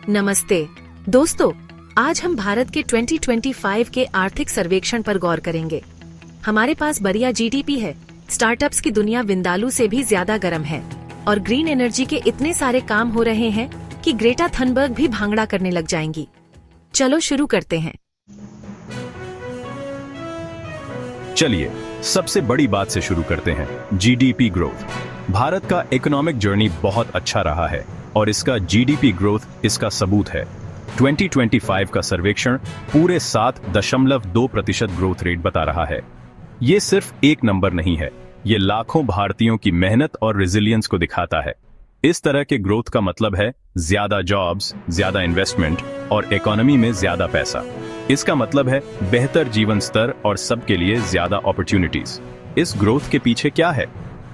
नमस्ते दोस्तों, आज हम भारत के 2025 के आर्थिक सर्वेक्षण पर गौर करेंगे। हमारे पास बढ़िया जीडीपी है, स्टार्टअप्स की दुनिया विंदालू से भी ज्यादा गर्म है और ग्रीन एनर्जी के इतने सारे काम हो रहे हैं कि ग्रेटा थनबर्ग भी भांगड़ा करने लग जाएंगी। चलो शुरू करते हैं। चलिए सबसे बड़ी बात से शुरू करते हैं, जीडीपी ग्रोथ। भारत का इकोनॉमिक जर्नी बहुत अच्छा रहा है और इसका जीडीपी ग्रोथ इसका सबूत है। 2025 का सर्वेक्षण पूरे 7.2% ग्रोथ रेट बता रहा है। ये सिर्फ एक नंबर नहीं है, ये लाखों भारतीयों की मेहनत और रेजिलियंस को दिखाता है। इस तरह के ग्रोथ का मतलब है ज्यादा जॉब्स, ज्यादा इन्वेस्टमेंट और इकोनॉमी में ज्यादा पैसा। इसका मतलब है बेहतर जीवन स्तर और सबके लिए ज्यादा अपॉर्चुनिटीज। इस ग्रोथ के पीछे क्या है?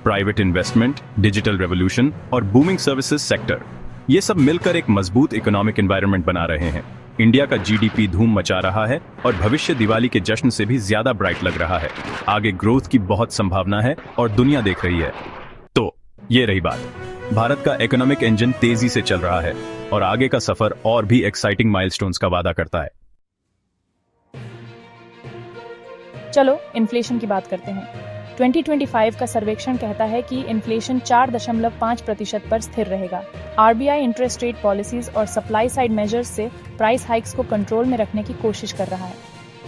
प्राइवेट इन्वेस्टमेंट, डिजिटल रेवोल्यूशन और बूमिंग सर्विसेज सेक्टर, ये सब मिलकर एक मजबूत इकोनॉमिक एनवायरनमेंट बना रहे हैं। इंडिया का जीडीपी धूम मचा रहा है और भविष्य दिवाली के जश्न से भी ज्यादा ब्राइट लग रहा है। आगे ग्रोथ की बहुत संभावना है और दुनिया देख रही है। तो ये रही बात, भारत का इकोनॉमिक इंजन तेजी से चल रहा है और आगे का सफर और भी एक्साइटिंग माइलस्टोन्स का वादा करता है। चलो इन्फ्लेशन की बात करते हैं। 2025 का सर्वेक्षण कहता है कि इन्फ्लेशन 4.5% पर स्थिर रहेगा। आरबीआई इंटरेस्ट रेट पॉलिसीज और सप्लाई साइड मेजर्स से प्राइस हाइक्स को कंट्रोल में रखने की कोशिश कर रहा है।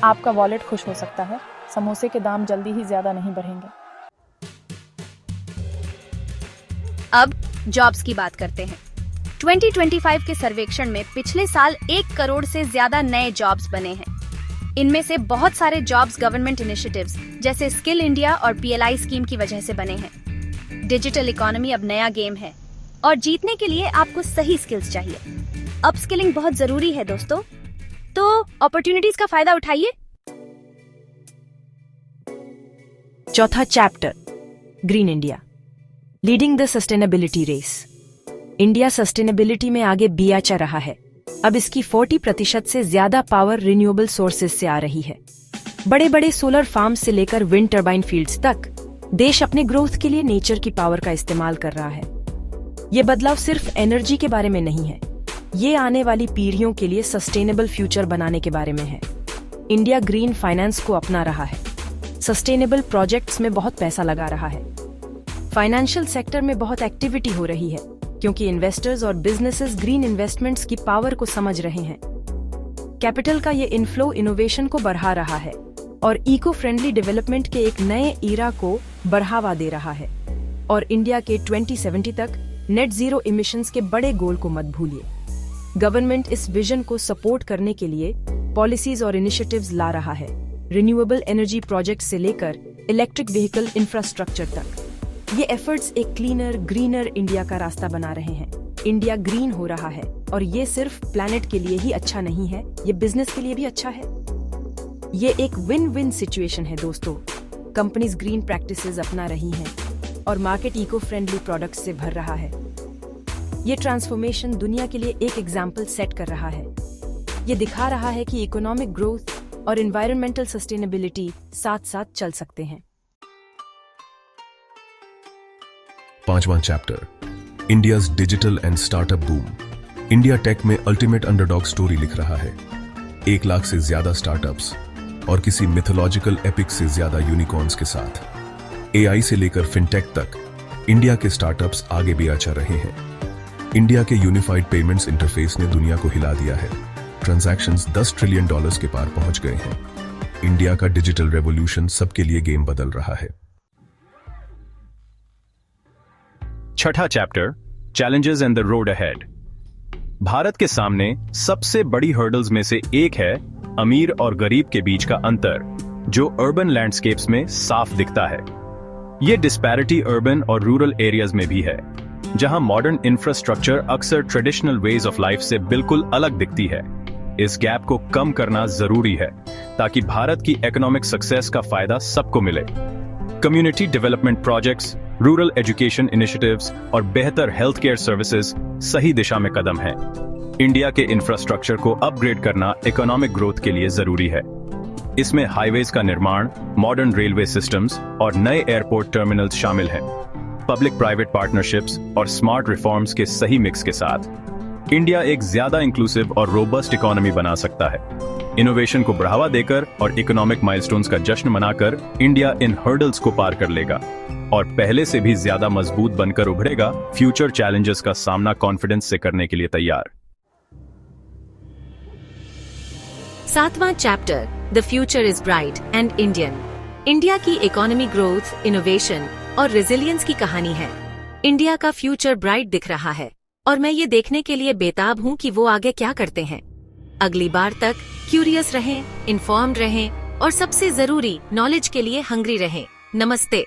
आपका वॉलेट खुश हो सकता है, समोसे के दाम जल्दी ही ज्यादा नहीं बढ़ेंगे। अब जॉब्स की बात करते हैं। 2025 के सर्वेक्षण में पिछले साल 1 करोड़ से ज्यादा नए जॉब्स बने हैं। इनमें से बहुत सारे जॉब्स गवर्नमेंट इनिशिएटिव्स जैसे स्किल इंडिया और पीएलआई स्कीम की वजह से बने हैं। डिजिटल इकोनॉमी अब नया गेम है और जीतने के लिए आपको सही स्किल्स चाहिए। अपस्किलिंग बहुत जरूरी है दोस्तों, तो अपॉर्चुनिटीज का फायदा उठाइए। चौथा chapter, green India, leading the sustainability race. India sustainability में आगे बियाचा रहा है। अब इसकी 40% से ज्यादा पावर रिन्यूएबल सोर्सेज से आ रही है। बड़े बड़े सोलर फार्म से लेकर विंड टर्बाइन फील्ड्स तक देश अपने ग्रोथ के लिए नेचर की पावर का इस्तेमाल कर रहा है। ये बदलाव सिर्फ एनर्जी के बारे में नहीं है, ये आने वाली पीढ़ियों के लिए सस्टेनेबल फ्यूचर बनाने के बारे में है। इंडिया ग्रीन फाइनेंस को अपना रहा है, सस्टेनेबल प्रोजेक्ट्स में बहुत पैसा लगा रहा है। फाइनेंशियल सेक्टर में बहुत एक्टिविटी हो रही है क्योंकि इन्वेस्टर्स और बिजनेसेस ग्रीन इन्वेस्टमेंट्स की पावर को समझ रहे हैं। कैपिटल का ये इनफ्लो इनोवेशन को बढ़ा रहा है और इको फ्रेंडली डेवलपमेंट के एक नए ईरा को बढ़ावा दे रहा है। और इंडिया के 2070 तक नेट जीरो इमिशंस के बड़े गोल को मत भूलिए। गवर्नमेंट इस विजन को सपोर्ट करने के लिए पॉलिसीज और इनिशिएटिव्स ला रहा है, रिन्यूएबल एनर्जी प्रोजेक्ट से लेकर इलेक्ट्रिक व्हीकल इंफ्रास्ट्रक्चर तक। ये एफर्ट्स एक क्लीनर, ग्रीनर इंडिया का रास्ता बना रहे हैं। इंडिया ग्रीन हो रहा है और ये सिर्फ प्लैनेट के लिए ही अच्छा नहीं है, ये बिजनेस के लिए भी अच्छा है। ये एक विन विन सिचुएशन है दोस्तों। कंपनीज ग्रीन प्रैक्टिसेस अपना रही हैं और मार्केट इको फ्रेंडली प्रोडक्ट्स से भर रहा है। ये ट्रांसफॉर्मेशन दुनिया के लिए एक एग्जाम्पल सेट कर रहा है। ये दिखा रहा है कि इकोनॉमिक ग्रोथ और एनवायरमेंटल सस्टेनेबिलिटी साथ साथ चल सकते हैं। 5वां chapter, India's digital and startup boom. India tech में अल्टीमेट अंडरडॉग स्टोरी लिख रहा है। 1 लाख से ज्यादा स्टार्टअप्स और किसी मिथोलॉजिकल एपिक से ज्यादा यूनिकॉर्न्स के साथ एआई से लेकर फिनटेक तक इंडिया के स्टार्टअप्स आगे भी आचा रहे हैं। इंडिया के यूनिफाइड पेमेंट्स इंटरफेस ने दुनिया को हिला दिया है। ट्रांजैक्शंस $10 ट्रिलियन के पार पहुंच गए हैं। इंडिया का डिजिटल रेवोल्यूशन सबके लिए गेम बदल रहा है। छठा chapter, challenges and the road ahead. Bharat के सामने सबसे बड़ी हर्डल्स में से एक है अमीर और गरीब के बीच का अंतर, जो अर्बन लैंडस्केप्स में साफ दिखता है। यह डिस्पैरिटी अर्बन और रूरल एरियाज में भी है, जहां मॉडर्न इंफ्रास्ट्रक्चर अक्सर ट्रेडिशनल वेज ऑफ लाइफ से बिल्कुल अलग दिखती है। इस गैप को कम करना जरूरी है ताकि भारत की इकोनॉमिक सक्सेस का फायदा सबको मिले। Community development projects, rural education initiatives और बेहतर हेल्थ केयर सर्विसेज सही दिशा में कदम है। इंडिया के इंफ्रास्ट्रक्चर को अपग्रेड करना इकोनॉमिक ग्रोथ के लिए जरूरी है। इसमें हाईवेज का निर्माण, मॉडर्न रेलवे सिस्टम्स और नए एयरपोर्ट टर्मिनल्स शामिल हैं। पब्लिक प्राइवेट पार्टनरशिप्स और स्मार्ट रिफॉर्म्स के सही मिक्स के साथ इंडिया एक ज्यादा इंक्लूसिव और रोबस्ट इकोनॉमी बना सकता है। इनोवेशन को बढ़ावा देकर और इकोनॉमिक माइलस्टोन्स का जश्न मनाकर इंडिया इन हर्डल्स को पार कर लेगा और पहले से भी ज्यादा मजबूत बनकर उभरेगा, फ्यूचर चैलेंजेस का सामना कॉन्फिडेंस से करने के लिए तैयार। 7वां chapter, the future is bright and Indian. India की इकोनॉमी ग्रोथ, इनोवेशन और रेजिलियंस की कहानी है। इंडिया का फ्यूचर ब्राइट दिख रहा है और मैं ये देखने के लिए बेताब हूँ कि वो आगे क्या करते हैं। अगली बार तक क्यूरियस रहें, इन्फॉर्म्ड रहें और सबसे जरूरी नॉलेज के लिए हंग्री रहें। नमस्ते।